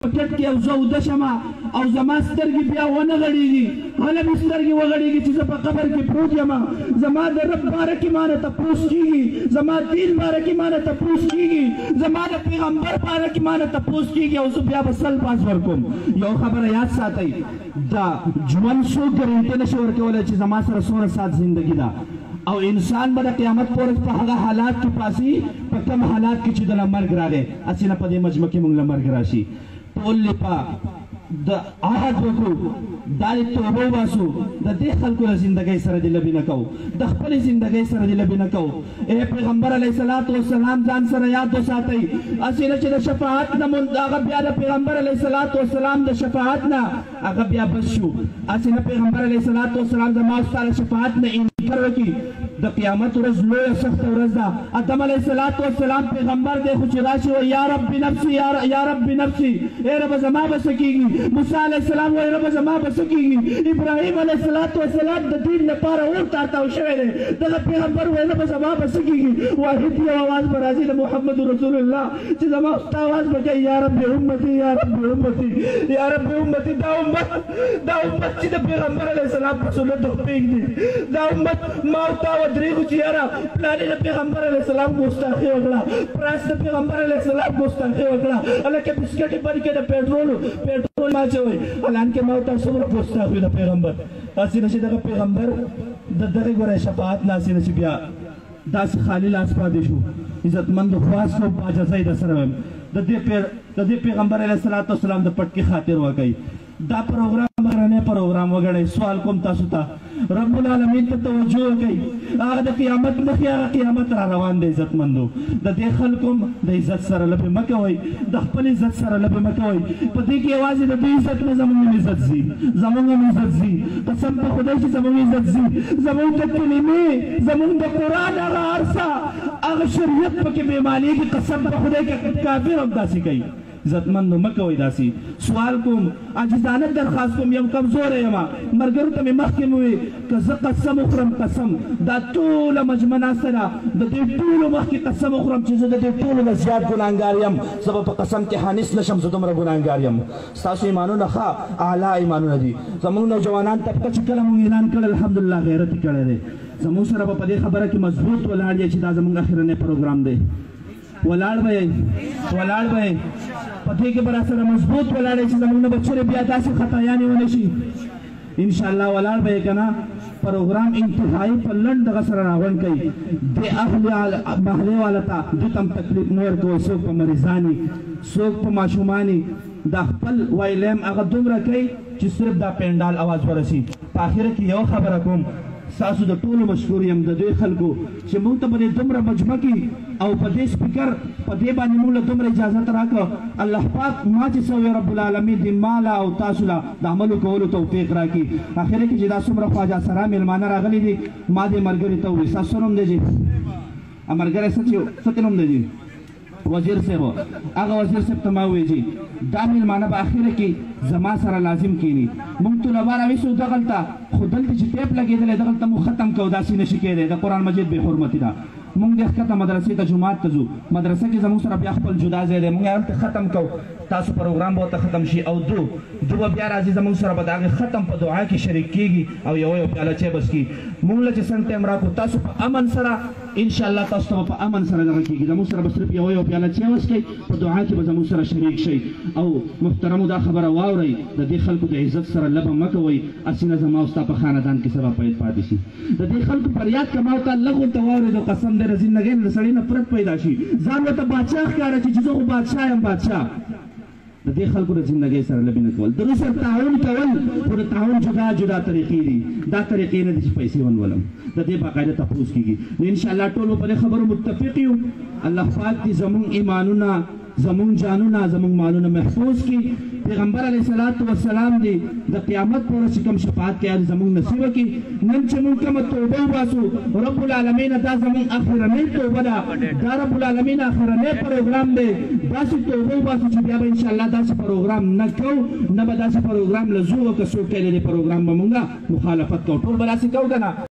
پټټ کې او زه اوده شمه او زما سترګې بیا ونه غړېږي هله مې سترګې وغړېږي چې زه په قبر کې پروت یم زما د رب باره کې مانه تپوس کېږي زما دین باره کې مانه تپوس کېږي زما د پیغمبر باره کې مانه تپوس کېږي او زه بیا به سل پاس ورکوم یو خبره یاد ساتئ دا ژوند څو ګرنټې نشي ورکولی چې زما سره څومره ساعت زندګي ده او انسان به د قیامت په ورځ په هغه حالات کې پاسي په کوم حالات کې چې دله مرګ راغی هسې نه په دې مجمع کې موږ له مرګ راشي ټول لپاره د عهد وکړو دا د توبه وباسو د دې خلکو له زندګۍ سره دې لبې نه کوو د خپلې زندګۍ سره دې لبې نه کوو ای پیغمبر علیه الصلاة والسلام ځان سره یاد وساتئ هسې نه چې د شفاعت نه هغه بیا د پیغمبر علیه الصلاة والسلام د شفاعت نه هغه بیا بس شو هسې نه پیغمبر علیه الصلاة والسلام زما او ستا د شفاعت نه انکار وکړي د قیامت ورځ لویه سخته ورځ ده آدم علیه الصلاة والسلام پیغمبر دی خو چې راشي وایي یا رب نفسي یا رب نفسي ای رب زما به څه کېږي موسی علیه السلام وایي رب زما به څه کېږي ابراهیم علیه الصلاة والسلام د دین لپاره اور تاتاو شوی دی دغه پیغمبر وایي رب زما به څه کېږي واحد یو اواز به راځي د محمد رسول الله چې زما ستا اواز به کوي یا رب امتي یا رب امتي یا رب امتي دا امت چې د پیغمبر علیه السلام په سنت پرېږدي دا امت ما او تا ودرېږو چې یاره پلانې د پیغمبر علیه السلام ګستاخي وکړه پراس د پیغمبر علیه السلام ګستاخي وکړه هلکه بسکټې بند کړې د پیټرول ما اچوئ حالانکې ما او تا څومره ګستاخ وي د پیغمبر هسې نه چې دغه پیغمبر د دغې ګوره شفاعت نه هسې نه چې بیا داسې خالي لاس پاتې شو عزتمندو خواست و باجزۍ در سره وایم د دې پیغمبر علیه الصلاة والسلام د پټکي خاطر وکئ دا پروګرام غرنی پروګرام وګڼئ سوال کوم تاسو ته رب العالمین ته توجه وکئ هغه د قیامت مخکې هغه قیامت را روان دی عزتمندو د دې خلکو د عزت سره لبې مه کوئ د خپل عزت سره لبې مه کوئ په دې کې یوازې د دوی عزت نه زموږ هم عزت ځي زموږ هم عزت ځي قسم په خدای چې زموږ عزت ځي زموږ د کلمې زموږ د قرآن هغه هر څه هغه شریعت پکې بېمانېږي قسم په خدای که کافر هم داسې کوي عزتمندو مه کوئ داسې سوال کوم عاجزانه درخواست کوم یم کمزوری یم ملګرو ته مې مخکې مې وویل که زه قسم وخورم قسم دا ټوله مجمع ناسته ده د دې ټولو مخکې قسم وخورم چې زه د دې ټولو نه زیات ګناهګار یم زه به په قسم کې حانس نشم زه دومره ګناهګار یم ستاسو ایمانونه ښه اعلی ایمانونه دي زموږ نوجوانان طبقه چې کله موږ اعلان کړی الحمدلله غیرت یې کړی دی زموږ سره به په دې خبره کې مضبوط ولاړ دی چې دا زموږ اخرنی پروګرام دی ولاړ به یې په دې کې به راسره مضبوط ولاړ یې چې زموږ نه به چېرې بیا داسې خطایانې ونه شي انشاءالله ولاړ به یې که نه پروګرام انتهایی په لنډ دغه سره راغونډ کوي دې محلې والا ته دوی ته هم تکلیف نه ورکوئ څوک په مریضانې څوک په ماشومانې دا خپل ویلیم هغه دومره کوي چې صرف دا پینډال اواز ورسي په اخره کې یو خبره کوم ستاسو د ټولو مشکور یم د دوی خلکو چې موږ ته په دې دومره مجمع کې او په دې سپیکر په دې باندې موږ له دومره اجازت راکړه الله پاک ما چې څه رب العالمین دې ما له او تاسو له د عملو کولو توفیق راکړي اخره کې چې دا څومره خواجه سره میلمانه راغلي دي ما دې ملګري ته وویل ستاسو نوم دی جي ملګری څه نوم دی جي وزیر صاحب هغه وزیر صاحب ته ما وویل جي دا میلمانه به اخره کې زما سره لازم کینی موږ طلبا راویسو دغلته خو دلته چې ټیپ لګېدلی دغلته موږ ختم کوو داسې نشي کېدی د قرآن مجید بې حرمتي ده موږ دې ښکته مدرسې ته جومات ته ځو مدرسه کې زموږ سره بیا خپل جدا ځای دی موږ هلته ختم کوو تاسو پروګرام به ورته ختم شي او دو به بیا راځي زموږ سره به د هغې ختم په دعا کې شریک کېږي او یو پیاله چای بس کېږي موږ له چې سم ټایم راکړو تاسو په امن سره انشاءالله تاسو ته به په امن سره دغه کېږي زموږ سره به صرف یو پیاله چای وڅښئ په دعا کې به زموږ سره شریک شئ او محترمو دا خبره واورئ د دې خلکو د عزت سره لبه مه کوئ هسې نه زما او ستا په خاندان کې سبا پاتې شي د دې خلکو فریاد که ما ورته لږ ورته واورېدو قسم دی رزین نګی د سړي نفرت پیدا شي ځان ورته بادشاه ښکاره چې زه خو بادشاه یم بادشاه د دې خلکو د زندګۍ سره لبې نه کول د دوی سره تعاون کول خو د تعاون جدا جدا طریقې دي دا طریقې نه دي چې پیسې ونولم د دې باقاعده تپوس کېږي نو انشاءالله ټول په دې خبرو متفق یو الله پاک دې زموږ ایمانونه زموږ جانونه زموږ مالونه محفوظ کړي پیغمبر علیه الصلاة والسلام دې د قیامت په ورځ چې کوم شفاعت کوي زموږ نصیب کړي نن چې موږ کومه توبه وباسو رب العالمین دا زموږ اخرنۍ توبه ده دا رب العالمین اخرنۍ پروګرام دی داسې توبه وباسو چې بیا به انشاءالله داسې پروګرام نه کوو نه به داسې پروګرام له ځو که څوک کوي د دې پروګرام به موږ مخالفت کوو ټول به داسې کوو که نه